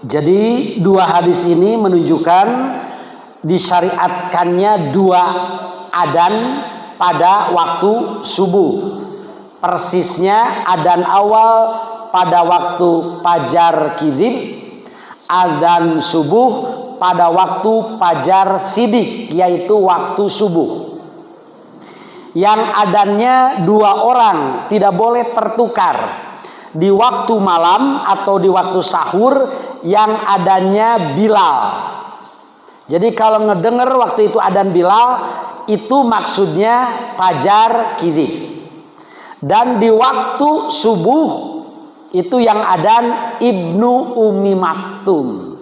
Jadi dua hadis ini menunjukkan disyariatkannya dua adzan pada waktu subuh. Persisnya adzan awal pada waktu fajar kizib, adzan subuh pada waktu fajar sidik, yaitu waktu subuh. Yang adzannya dua orang, tidak boleh tertukar. Di waktu malam atau di waktu sahur yang adzannya Bilal. Jadi kalau ngedenger waktu itu adzan Bilal, itu maksudnya fajar kizib. Dan di waktu subuh itu yang adzan Ibnu Ummi Maktum.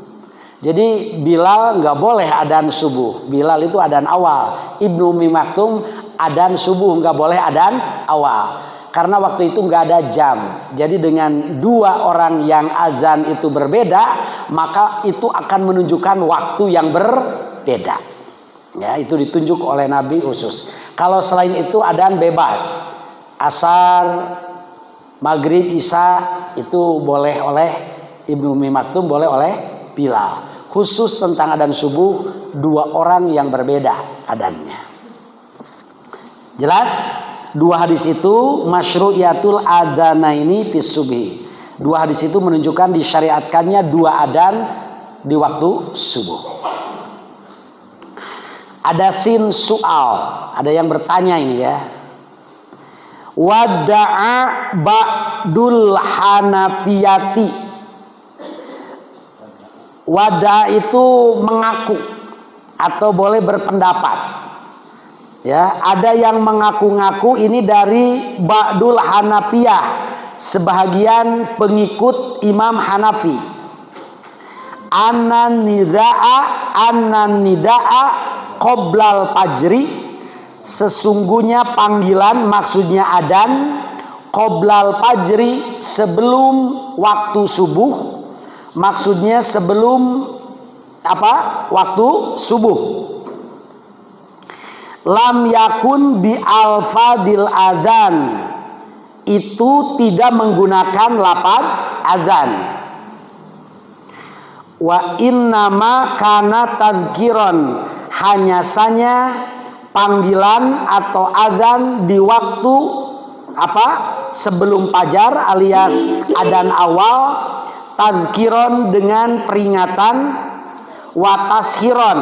Jadi Bilal nggak boleh adzan subuh. Bilal itu adzan awal. Ibnu Ummi Maktum adzan subuh, nggak boleh adzan awal. Karena waktu itu nggak ada jam. Jadi dengan dua orang yang azan itu berbeda, maka itu akan menunjukkan waktu yang berbeda. Ya, itu ditunjuk oleh Nabi khusus. Kalau selain itu adzan bebas. Asar, maghrib, isya itu boleh oleh Ibnu Ummi Maktum, boleh oleh Bilal. Khusus tentang adzan subuh, dua orang yang berbeda adzannya. Jelas? Dua hadis itu masyru'iyatul adzanaini fis subhi. Dua hadis itu menunjukkan disyariatkannya dua adzan di waktu subuh. Ada sin soal, ada yang bertanya ini ya. Wada'a ba'dul hanafiyati. Wada'a itu mengaku atau boleh berpendapat. Ya, ada yang mengaku-ngaku ini dari Ba'dul Hanafiyah, sebahagian pengikut Imam Hanafi. Annan nida'a qoblal fajri, sesungguhnya panggilan maksudnya adzan qoblal fajri, sebelum waktu subuh. Maksudnya sebelum apa? Waktu subuh. Lam yakun bi alfadil adzan, itu tidak menggunakan lafaz azan. Wa innama kana tazkiron, hanya saja panggilan atau azan di waktu apa? Sebelum fajar alias adzan awal, tazkiron dengan peringatan, wa tashiron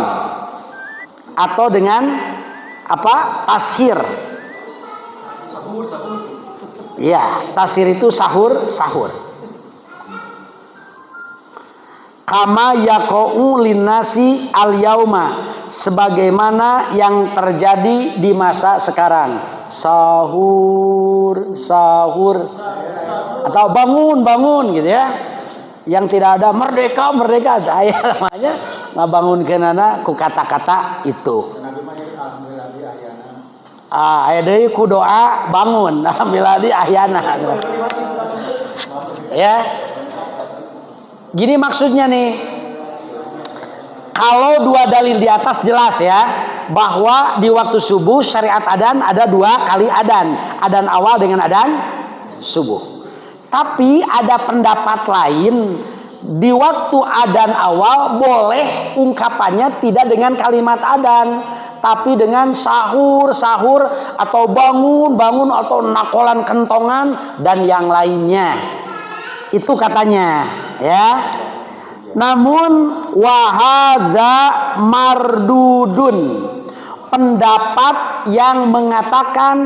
atau dengan apa? Tashir. Ya, tashir itu sahur. Kama yaqa'u linnasi al-yauma, sebagaimana yang terjadi di masa sekarang. Sahur atau bangun gitu ya. Yang tidak ada merdeka saya namanya ngabangunkeun anak ku kata-kata itu. Aya deui ku doa bangun, alhamdulillah di ahyana. Ya. Gini maksudnya nih. Kalau dua dalil di atas jelas ya, bahwa di waktu subuh syariat adzan ada dua kali adzan, adzan awal dengan adzan subuh. Tapi ada pendapat lain, di waktu adzan awal boleh ungkapannya tidak dengan kalimat adzan, tapi dengan sahur atau bangun atau nakolan kentongan dan yang lainnya. Itu katanya ya. Namun wahadza mardudun, pendapat yang mengatakan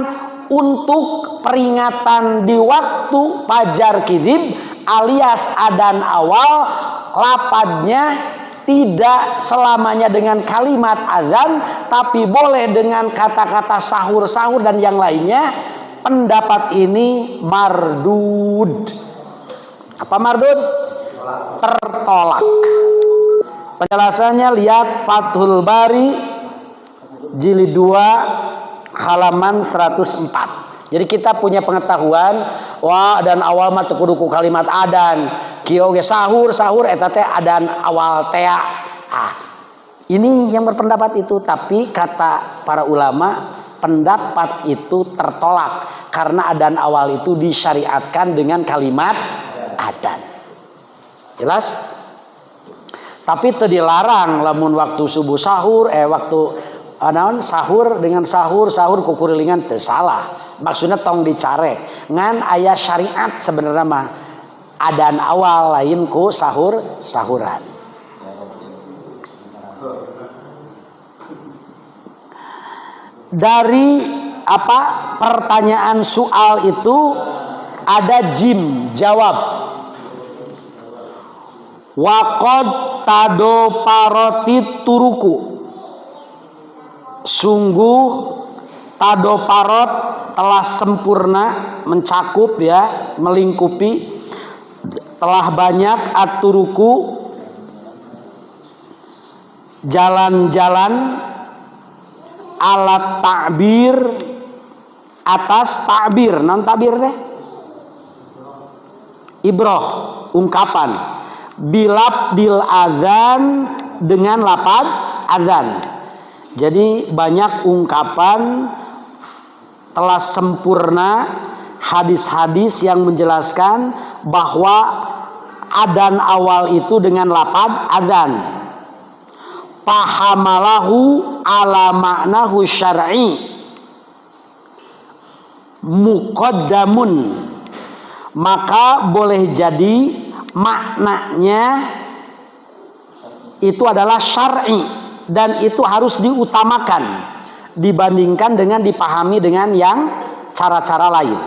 untuk peringatan di waktu fajar kizib alias adzan awal, lafadznya tidak selamanya dengan kalimat azan, tapi boleh dengan kata-kata sahur dan yang lainnya. Pendapat ini mardud. Apa mardud? Tertolak. Penjelasannya lihat Fathul Bari jilid 2 halaman 104. Jadi kita punya pengetahuan, wah dan awal mah teu kudu ku kalimat adan, kieu ge sahur eta teh adan awal teh. Ini yang berpendapat itu, tapi kata para ulama pendapat itu tertolak karena adan awal itu disyariatkan dengan kalimat adan. Jelas? Tapi teu dilarang lamun waktu subuh sahur waktu naon sahur dengan sahur kukurilingan teu salah. Maksudnya tong dicare ngan aya syariat sebenarnya mah adzan awal lain ku sahuran. Dari pertanyaan soal itu ada jim jawab. Waqad tadoparoti turuku. Sungguh tadoparot telah sempurna mencakup ya, melingkupi telah banyak aturuku jalan-jalan alat takbir atas takbir. Non takbir teh ibroh ungkapan bilabdil adzan dengan lapad adzan. Jadi banyak ungkapan telah sempurna hadis-hadis yang menjelaskan bahwa adzan awal itu dengan lapad adzan. Pahamalahu ala maknahu syar'i muqaddamun, maka boleh jadi maknanya itu adalah syar'i dan itu harus diutamakan dibandingkan dengan dipahami dengan yang cara-cara lain.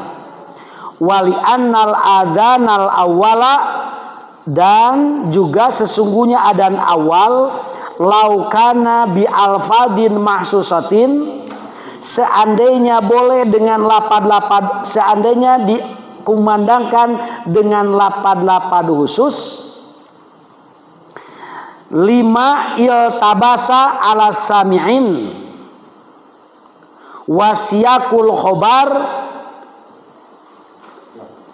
Wali annal adzanal awwala, dan juga sesungguhnya adzan awal laukana bi alfadin mahsusatin, seandainya boleh dengan lapad-lapad, seandainya dikumandangkan dengan lapad-lapad khusus, lima iltabasa ala sami'in wasiyakul khobar,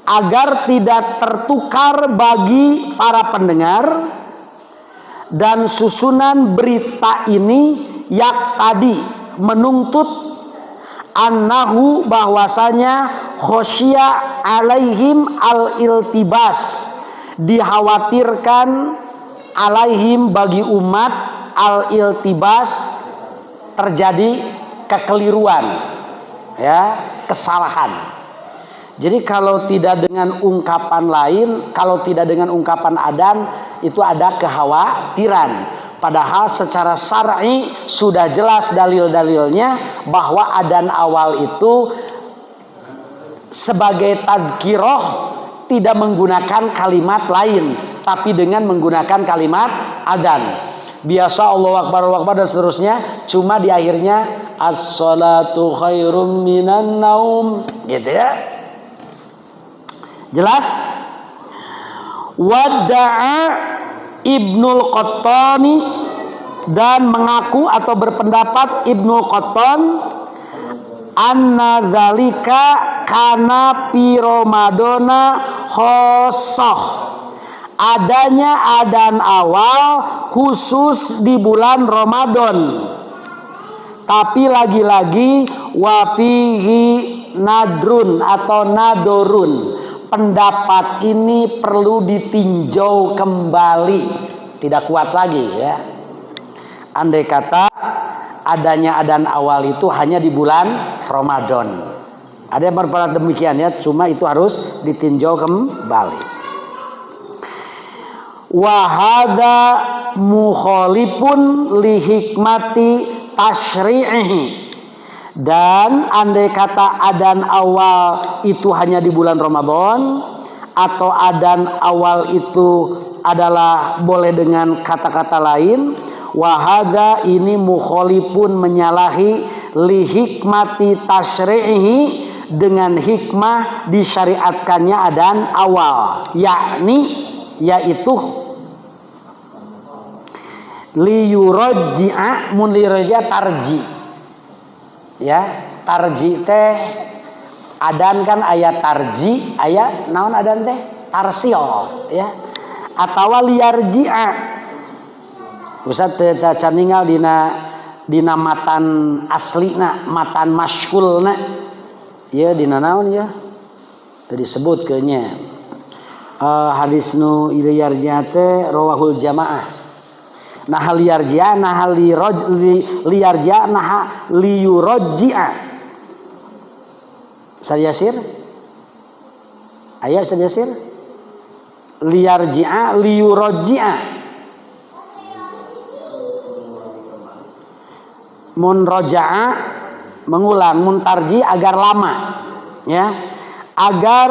agar tidak tertukar bagi para pendengar dan susunan berita ini yak tadi menuntut annahu bahwasanya khosya alaihim al-iltibas, dikhawatirkan alaihim bagi umat al-iltibas terjadi kekeliruan ya, kesalahan. Jadi kalau tidak dengan ungkapan lain, kalau tidak dengan ungkapan adzan itu ada kekhawatiran. Padahal secara syar'i sudah jelas dalil-dalilnya bahwa adzan awal itu sebagai tadhkirah tidak menggunakan kalimat lain, tapi dengan menggunakan kalimat adzan. Biasa Allahu Akbar, Allahu Akbar dan seterusnya, cuma di akhirnya as-salatu khairum minan naum, gitu ya. Jelas? Wadda'a Ibnul Qattani, dan mengaku atau berpendapat Ibnul Qattan anna dzalika kana fi Ramadana khosoh, adanya adzan awal khusus di bulan Ramadan. Tapi lagi-lagi wafihi nadrun atau nadorun, pendapat ini perlu ditinjau kembali, tidak kuat lagi ya. Andai kata adanya adzan awal itu hanya di bulan Ramadan, ada yang berpendapat demikian ya, cuma itu harus ditinjau kembali. Wa hadza mukhalifun li hikmati tasyri'ihi, dan andai kata adzan awal itu hanya di bulan Ramadan atau adzan awal itu adalah boleh dengan kata-kata lain, wahadza ini mukhalifun menyalahi li hikmati tasyri'ihi, dengan hikmah disyariatkannya adzan awal, yakni yaitu liyurajji'a, mun lirajja tarji ya, tarji teh adan kan ayat tarji, ayat naon adan teh tarsil ya, atawa liyarji'a usah teu caningal dina matan aslina, matan maskulna ya, dina naon ya teu disebutkeun nya hadis nu liyarji'a teh rawahul jamaah Nah liyarji'a, nah liyarji'a, nah liyurji'a. Ustaz Yasir? Ayah Ustaz Yasir? Liyarji'a, liyurji'a. Mun roja'a mengulang, mun tarji agar lama, ya, agar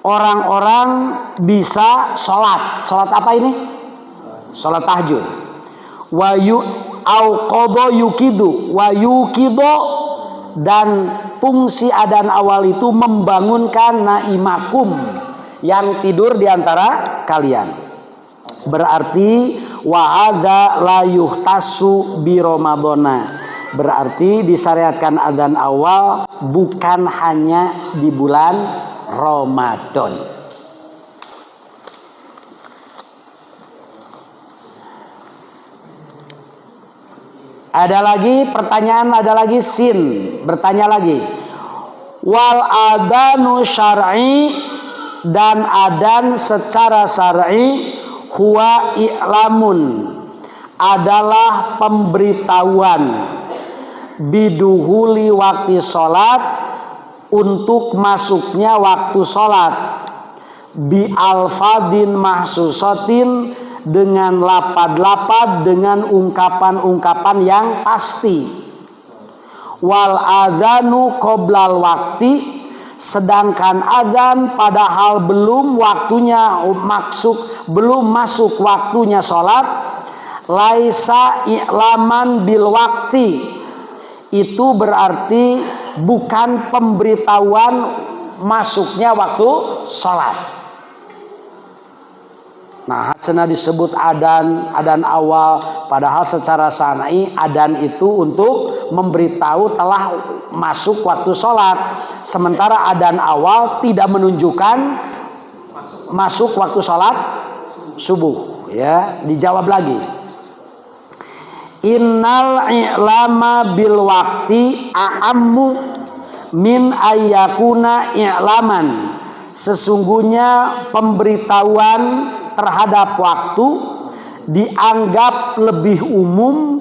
orang-orang bisa sholat. Sholat apa ini? Sholat tahajud. Wayu au qadha yukidu, wa yukidu, dan fungsi adzan awal itu membangunkan naimakum, yang tidur di antara kalian. Berarti wa hadza la yuhtasu bi ramadhana. Berarti disyariatkan adzan awal bukan hanya di bulan Ramadan. Ada lagi pertanyaan, ada lagi sin bertanya lagi. Wal adanu syar'i, dan adan secara syar'i, huwa i'lamun, adalah pemberitahuan, biduhuli waktu sholat, untuk masuknya waktu sholat, bi alfadin mahsusatin, dengan lapad-lapad, dengan ungkapan-ungkapan yang pasti. Wal adzanu qoblal wakti, sedangkan adzan padahal belum waktunya belum masuk waktunya sholat, laisa i'laman bil wakti, itu berarti bukan pemberitahuan masuknya waktu sholat. Nah, hasilnya disebut adan awal, padahal secara syar'i adan itu untuk memberitahu telah masuk waktu sholat, sementara adan awal tidak menunjukkan masuk waktu sholat subuh. Ya, dijawab lagi. Innal i'lama bil waqti a'ammu min ayyakuna i'laman. Sesungguhnya pemberitahuan terhadap waktu dianggap lebih umum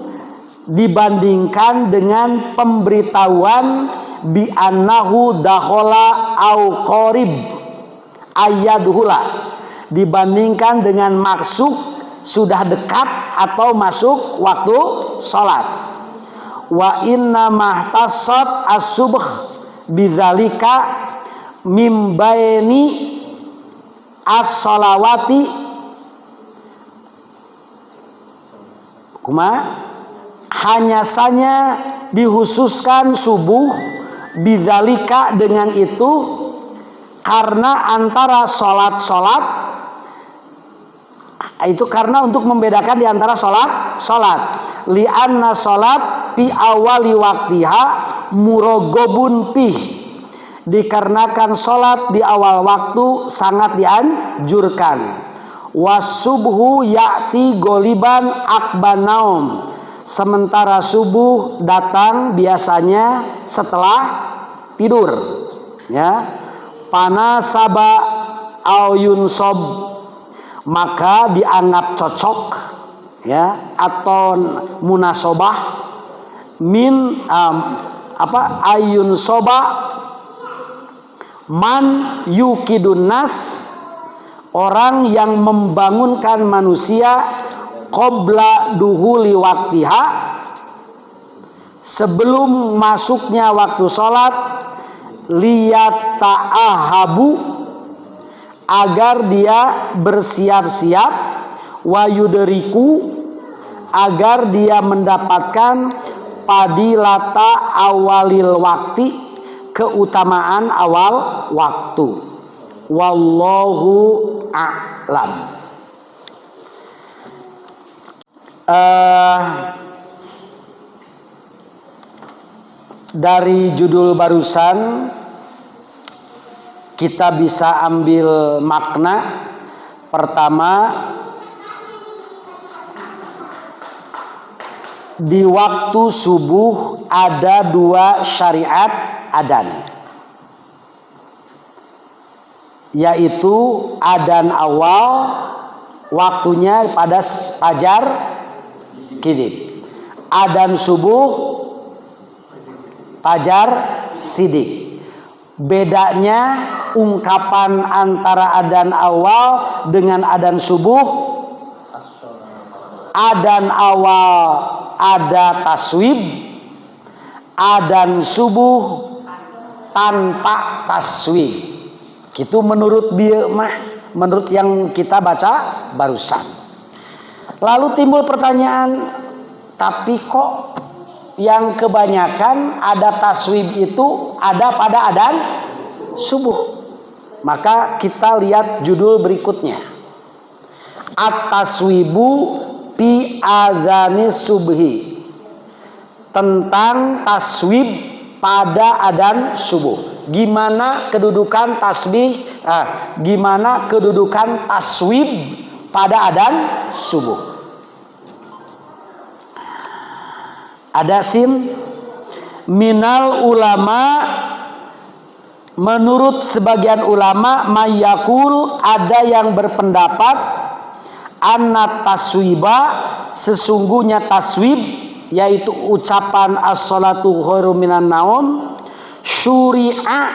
dibandingkan dengan pemberitahuan bi annahu dakhala au qarib ayyadhula, dibandingkan dengan maksud sudah dekat atau masuk waktu sholat. Wa inna mahtasat as-subh bidzalika mim baini as-shalawati, hanya saja dihususkan subuh bidzalika, dengan itu, karena antara sholat itu, karena untuk membedakan di antara sholat li'anna sholat fi awali waktiha murogobun pih, dikarenakan sholat di awal waktu sangat dianjurkan. Wasubhu ya'ti goliban akban naum, sementara subuh datang biasanya setelah tidur. Ya, panasaba au yunsob, maka dianggap cocok, ya, atau munasobah min ayun soba man yukidun nas, orang yang membangunkan manusia qabla duhuli waktiha, sebelum masuknya waktu sholat, liyata'ahabu, agar dia bersiap-siap, wa yudriku, agar dia mendapatkan padilata awalil wakti, keutamaan awal waktu. Wallahu a'lam. Dari judul barusan kita bisa ambil makna. Pertama, di waktu subuh ada dua syariat adzan, yaitu adzan awal, waktunya pada fajar kidib. Adzan subuh, fajar sidik. Bedanya ungkapan antara adzan awal dengan adzan subuh. Adzan awal ada taswib, adzan subuh tanpa taswib. Gitu menurut menurut yang kita baca barusan. Lalu timbul pertanyaan, tapi kok yang kebanyakan ada taswib itu ada pada adzan subuh? Maka kita lihat judul berikutnya. At-taswibu fi adzanis subhi. Tentang taswib pada adzan subuh. Gimana kedudukan gimana kedudukan taswib pada adzan subuh? Ada sin minal ulama, menurut sebagian ulama mayakul, ada yang berpendapat anna taswiba, sesungguhnya taswib yaitu ucapan as-salatu khairum minan naum syuri'a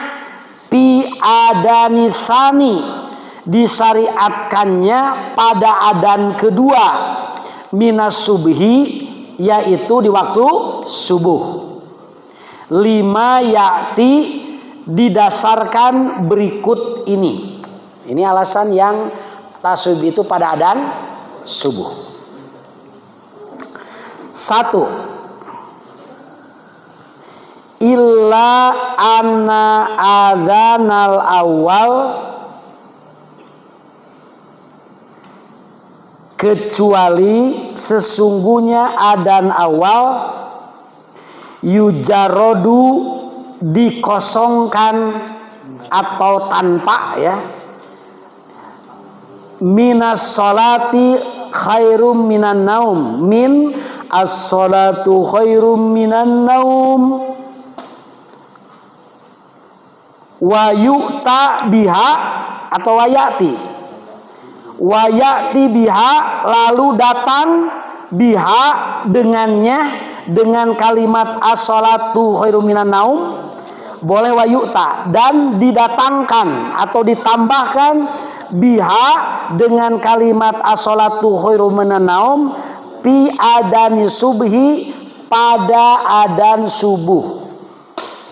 fi adanisani, disyariatkannya pada adzan kedua minas subhi, yaitu di waktu subuh. Lima ya'ti, didasarkan berikut ini. Ini alasan yang taswib itu pada adzan subuh. 1. Illa anna adzanal awal, kecuali sesungguhnya adzan awal yujarodu, dikosongkan atau tanpa ya, minas sholati khairum minan naum, min as-sholatu khairum minan naum, wa yu'ta biha atau wayati biha, lalu datang biha dengannya, dengan kalimat as-sholatu khairum minan naum, boleh wayu'ta, dan didatangkan atau ditambahkan biha dengan kalimat as-sholatu khairum minan naum fi adani subhi, pada adzan subuh.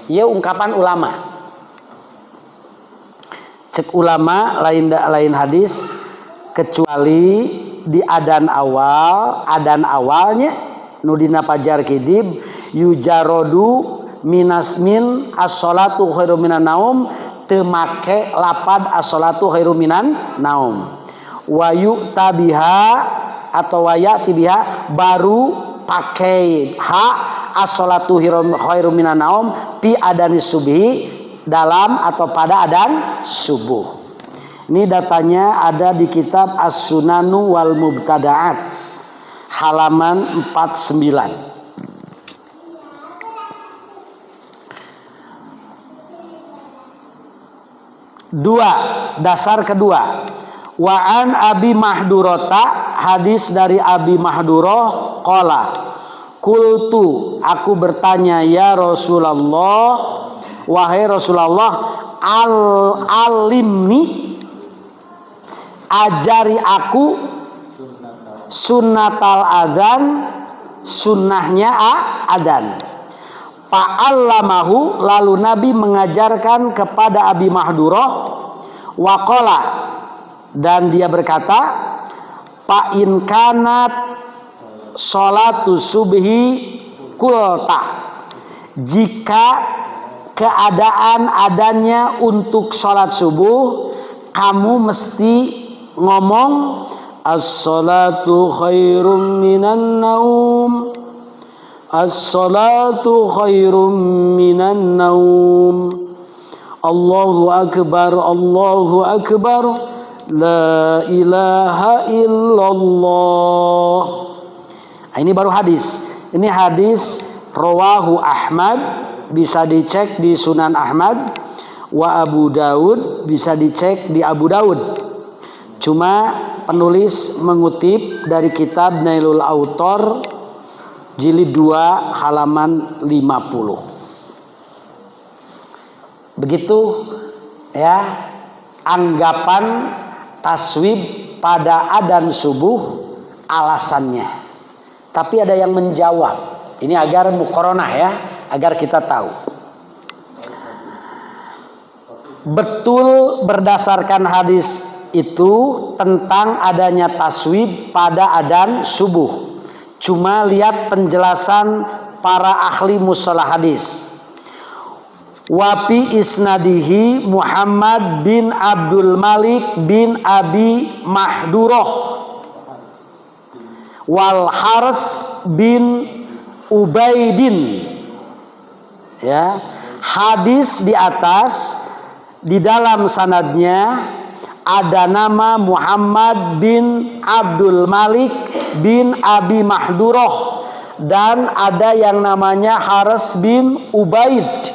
Ya ungkapan ulama. Cek ulama lain hadis, kecuali di adzan awalnya nudina fajar kidib yujarodu min as-sholatu khairum minan naum, teu make lapad as-sholatu khairum minan naum. Wa yu'ta biha atau wayati biha, baru pakai ha as-sholatu khairum minan naum fi adani subhi, dalam atau pada adzan subuh. Ini datanya ada di kitab As-Sunanu wal Mubtada'at, halaman 49. Dasar kedua, wa an Abi Mahdurata, hadis dari Abi Mahdurah, qala qultu, aku bertanya, ya Rasulullah, wahai Rasulullah, alimni, ajari aku sunnatal adzan, sunnahnya adzan. Fa'allamahu, lalu Nabi mengajarkan kepada Abi Mahdurah, waqala, dan dia berkata, fa in kanat sholatu subhi kulta, jika keadaan adanya untuk sholat subuh, kamu mesti ngomong as-salatu khairum minan naum, as-salatu khairum minan naum, Allahu akbar, Allahu akbar, la ilaha illallah. Ini baru hadis. Ini hadis rawahu Ahmad, bisa dicek di Sunan Ahmad, wa Abu Daud, bisa dicek di Abu Daud. Cuma penulis mengutip dari kitab Nailul Autor jilid 2 halaman 50. Begitu ya anggapan taswib pada adzan subuh alasannya. Tapi ada yang menjawab. Ini agar muqaranah ya, agar kita tahu. Betul berdasarkan hadis itu tentang adanya taswib pada adzan subuh. Cuma lihat penjelasan para ahli mustalah hadis. Wapi isnadihi Muhammad bin Abdul Malik bin Abi Mahdurah wal Haris bin Ubaidin. Ya, hadis di atas di dalam sanadnya ada nama Muhammad bin Abdul Malik bin Abi Mahdurah dan ada yang namanya Haris bin Ubaid.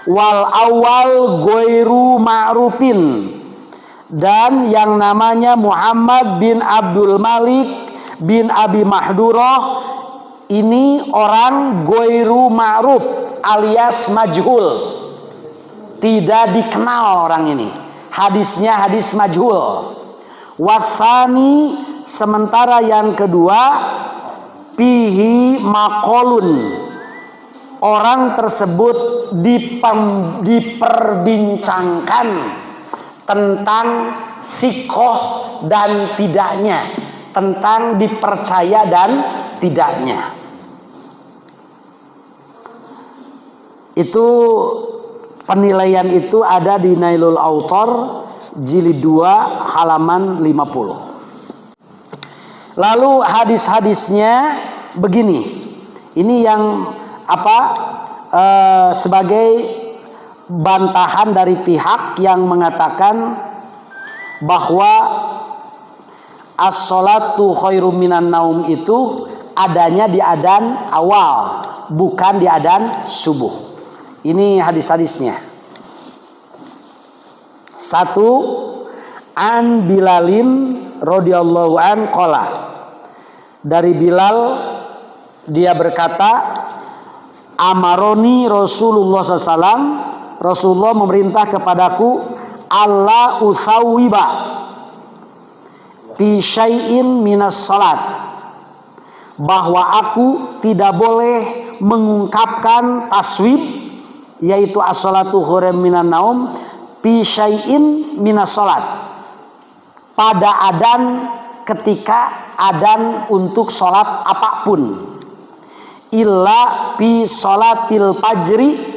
Wal awal goiru ma'rufin, dan yang namanya Muhammad bin Abdul Malik bin Abi Mahdurah ini orang goiru ma'ruf alias majhul, tidak dikenal orang ini, hadisnya hadis majhul. Wasani, sementara yang kedua pihi maqolun, orang tersebut diperbincangkan tentang sikoh dan tidaknya, tentang dipercaya dan tidaknya. Itu penilaian itu ada di Nailul Autor jilid 2 halaman 50. Lalu hadis-hadisnya begini. Ini yang sebagai bantahan dari pihak yang mengatakan bahwa as-sholatu khairum minan naum itu adanya di adzan awal, bukan di adzan subuh. Ini hadis-hadisnya. 1, an Bilalin radhiyallahu an qala, dari Bilal dia berkata, amaroni Rasulullah SAW, Rasulullah memerintah kepadaku, Allah uthawiba fi syai'in minas salat, bahwa aku tidak boleh mengungkapkan taswib, yaitu as-salatu khairum minan naum, fi syai'in minas salat, pada adzan, ketika adzan untuk salat apapun, illa fi sholatil fajri,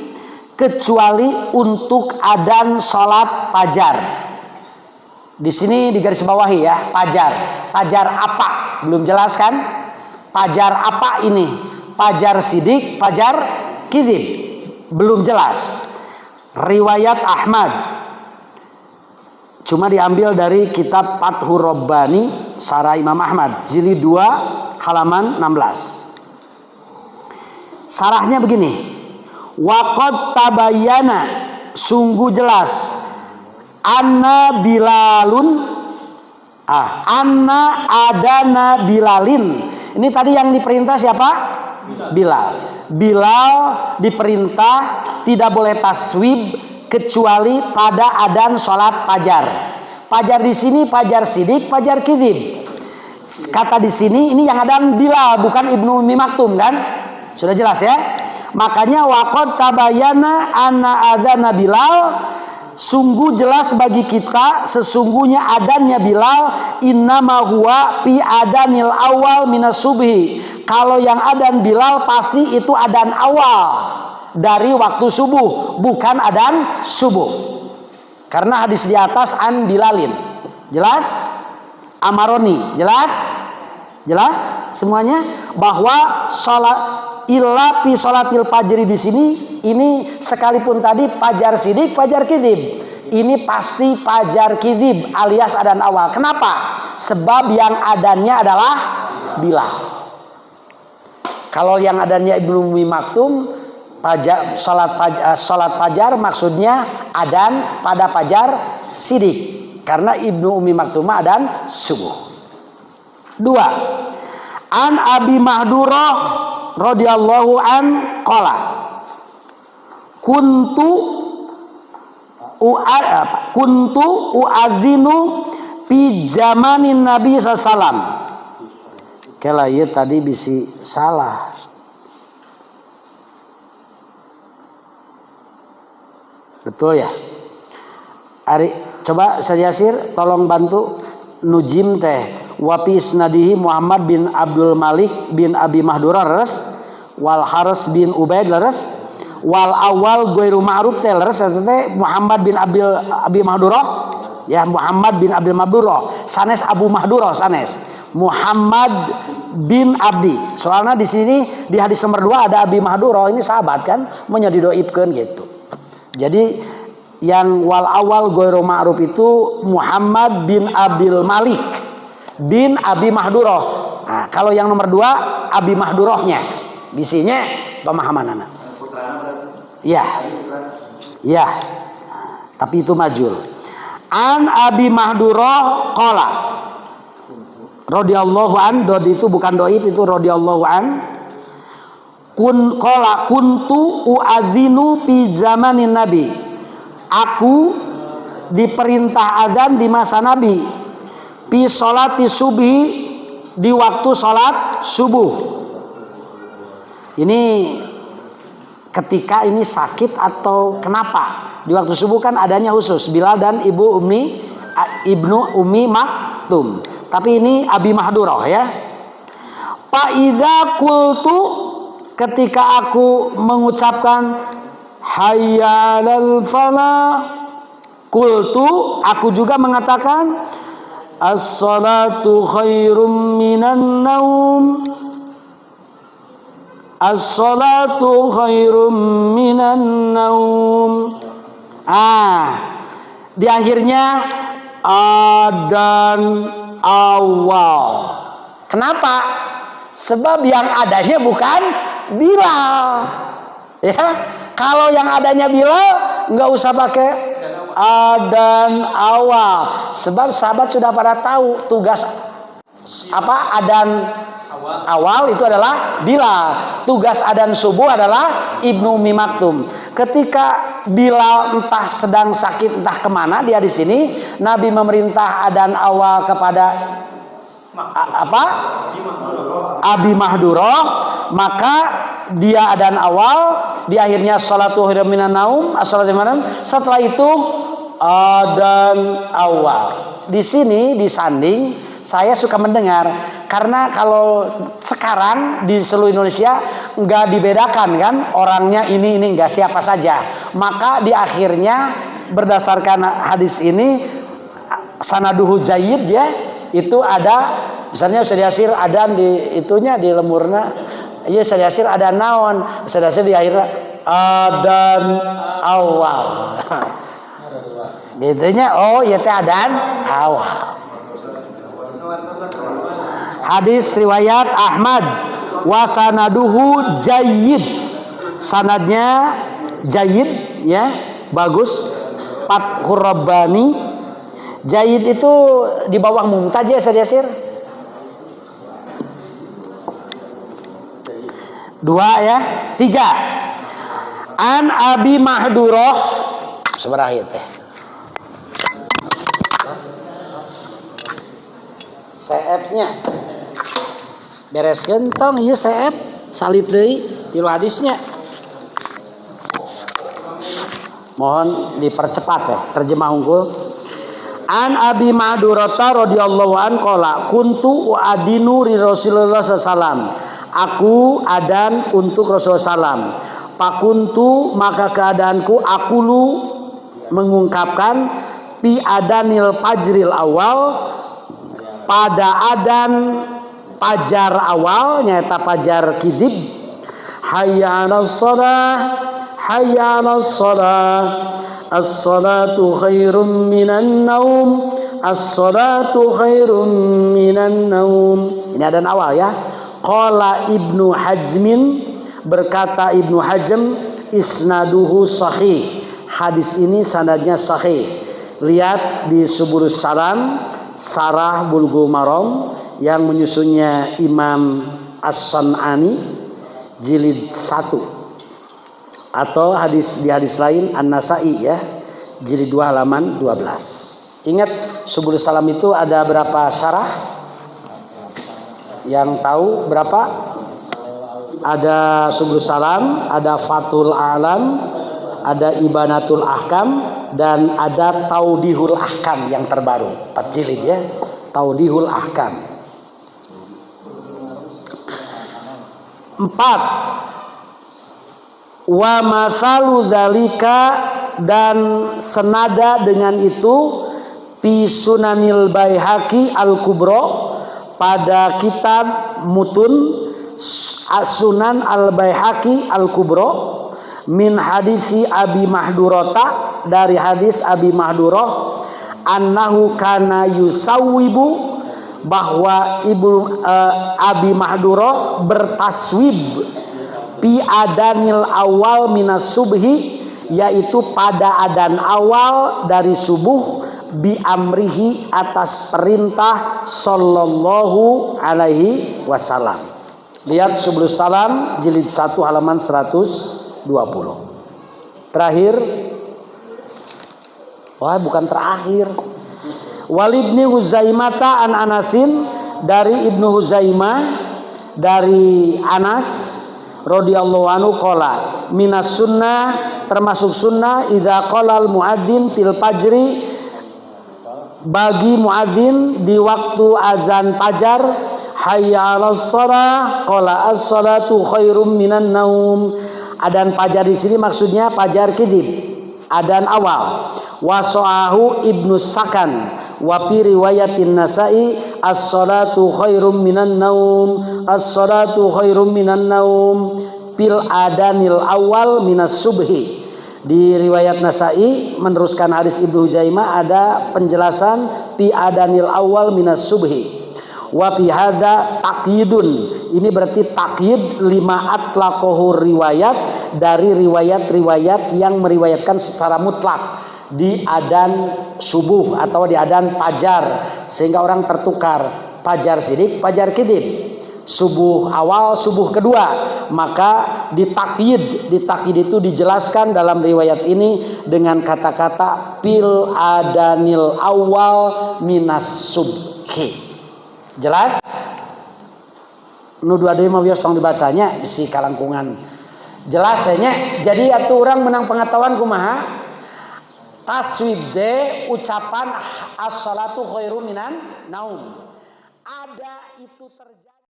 kecuali untuk adzan salat fajar. Di sini digarisbawahi ya, fajar. Fajar apa? Belum jelas kan? Fajar apa ini? Fajar sidik, fajar kidib. Belum jelas. Riwayat Ahmad. Cuma diambil dari kitab Fathur Rabbani Sarah Imam Ahmad jilid 2 halaman 16. Sarahnya begini, waqad tabayyana, sungguh jelas, anna Bilalun, anna adana Bilalin. Ini tadi yang diperintah siapa? Bilal. Bilal diperintah tidak boleh taswib kecuali pada adzan salat fajar. Fajar di sini fajar sidik, fajar kidib. Kata di sini ini yang adzan Bilal, bukan Ibnu Ummi Maktum kan? Sudah jelas ya. Makanya waqad tabayyana anna adzana Bilal, sungguh jelas bagi kita sesungguhnya adzannya Bilal, innama huwa fi adzanil awal minas subhi. Kalau yang adzan Bilal pasti itu adzan awal dari waktu subuh, bukan adzan subuh. Karena hadis di atas an Bilalin. Jelas? Amaroni, jelas? Jelas semuanya bahwa salat illa fi sholatil fajri di sini, ini sekalipun tadi fajar sidik, fajar kidib, ini pasti fajar kidib alias adzan awal. Kenapa? Sebab yang adzannya adalah Bilal. Kalau yang adzannya Ibnu Ummi Maktum, salat fajar maksudnya adzan pada fajar sidik, karena Ibnu Ummi Maktum adzan subuh. 2, An Abi Mahdurah radhiyallahu an qala kuntu uadzinu fi zamanin Nabi sallallahu. Kala ieu tadi bisi salah. Betul ya? Ari coba Syasir tolong bantu nujim teh wa fi isnadihi Muhammad bin Abdul Malik bin Abi Mahdurah leres wal Haris bin Ubaid leres wal awal ghairu ma'ruf teh leres teh Muhammad bin Abi Mahdurah ya Muhammad bin Abdul Mahdurah sanes Abu Mahdurah sanes Muhammad bin Abdi. Soalnya di sini di hadis nomor 2 ada Abi Mahdurah, ini sahabat kan menjadi doibkeun gitu. Jadi yang wal awal ghairu ma'ruf itu Muhammad bin Abdul Malik bin Abi Mahdurah. Nah, kalau yang nomor 2 Abi Mahdurahnya. Bisinya pemahaman anak. Iya. Iya. Tapi itu majul. An Abi Mahdurah qala radhiyallahu an, dodi itu bukan doib, itu radhiyallahu an. Kuntu uadzinu fi zamanin Nabi. Aku diperintah adzan di masa Nabi. Fi sholati subhi, di waktu sholat subuh. Ini ketika ini sakit atau kenapa? Di waktu subuh kan adanya khusus Bilal dan Ibnu Ummi Maktum. Tapi ini Abi Mahdurah ya. Fa iza qultu, ketika aku mengucapkan hayya 'alal falah, qultu, aku juga mengatakan as-salatu khairum minan naum, as-salatu khairum minan naum. Di akhirnya adzan awal. Kenapa? Sebab yang adanya bukan Bilal. Ya, kalau yang adanya Bilal nggak usah pakai adzan awal. Sebab sahabat sudah pada tahu tugas apa adzan awal itu adalah Bilal. Tugas adzan subuh adalah Ibnu Ummi Maktum. Ketika Bilal entah sedang sakit entah kemana dia di sini, Nabi memerintah adzan awal kepada apa? Abi Mahdurah, maka dia adzan awal, di akhirnya sholatu khairum minan naum, setelah itu adzan awal. Di sini disanding saya suka mendengar, karena kalau sekarang di seluruh Indonesia nggak dibedakan kan orangnya ini nggak siapa saja, maka di akhirnya berdasarkan hadis ini sanaduhu jayyid ya, itu ada misalnya Ustaz Yasir ada di itunya di lemurna, iya Ustaz Yasir ada naon, Ustaz Yasir di akhirnya adzan awal. Bedanya oh ya teh adzan awal. Hadis riwayat Ahmad wa sanaduhu jayyid. Sanadnya jayyid ya, bagus. Fathur Rabbani. Jayyid itu di bawah mumtaz ya Ustaz Yasir. 2 ya, 3. An Abi Mahdurah seberahir teh. CF-nya bereskeun tong ieu CF salit deui tilu hadisnya. Mohon dipercepat ya terjemah unggul. An Abi Mahdurah radhiyallahu an qala kuntu uadinu li Rasulullah sallallahu. Aku adzan untuk Rasulullah sallam. Pakuntu, maka keadaanku aqulu mengungkapkan fi adanil fajril awal, pada adzan fajar awal nyata fajar kizib. Hayya 'alas shalah, hayya 'alas shalah, as-salatu khairum minan naum, as-salatu khairum minan naum. Ini adzan awal ya. Qala Ibnu Hazmin, berkata Ibnu Hazm, isnaduhu sahih. Hadis ini sanadnya sahih. Lihat di Subulus Salam Sarah Bulghul Maram yang menyusunnya Imam As-San'ani jilid 1, atau di hadis lain An-Nasa'i ya jilid 2 halaman 12. Ingat Subul Salam itu ada berapa syarah? Yang tahu berapa? Ada Subul Salam, ada Fathul Alam, ada Ibanatul Ahkam, dan ada Taudihul Ahkam yang terbaru 4 jilid ya. Taudihul Ahkam. 4. Wa masalu dzalika, dan senada dengan itu fi Sunanil Baihaqi Al-Kubra, pada kitab mutun As-Sunan Al-Baihaqi Al-Kubra, min hadisi Abi Mahdurata, dari hadis Abi Mahdurah, annahu kana yusawwibu, bahwa Abi Mahdurah bertaswib pi adanil awal minas subhi, yaitu pada adan awal dari subuh, bi amrihi, atas perintah sallallahu alaihi wasallam. Lihat Subul Salam jilid 1 halaman 120. Terakhir, bukan terakhir. Walibni Huzaimata an Anasin, dari Ibnu Huzaimah dari Anas radhiyallahu anhu qala, minas sunnah, termasuk sunnah, idza qala al muadzin fil fajri, bagi muadzin di waktu azan fajar, hayya 'alas shalah qala as-salatu khairum minan naum. Adan fajar di sini maksudnya fajar kidib, adan awal. Wasoahu Ibnu Sakan wa fi riwayatin Nasa'i as-salatu khairum minan naum, as-salatu khairum minan naum pil adanil awal minas subhi. Di riwayat Nasa'i meneruskan hadis Ibnu Huzaimah ada penjelasan pi adanil awal minas subhi. Wa fi hadza taqyidun, ini berarti taqyid lima atlaqahu riwayat, dari riwayat-riwayat yang meriwayatkan secara mutlak di adan subuh atau di adan fajar, sehingga orang tertukar fajar sidik, fajar kidib, subuh awal, subuh kedua. Maka ditakyid itu dijelaskan dalam riwayat ini dengan kata-kata pil adanil awal minas subhi. Jelas? Nu dua deui mah wios tong dibacanya bisi kalangkungan. Jelas nya. Jadi atuh urang menang pengetahuan kumaha? Taswib de ucapan as-salatu khairum minan naum. Ada itu terjadi.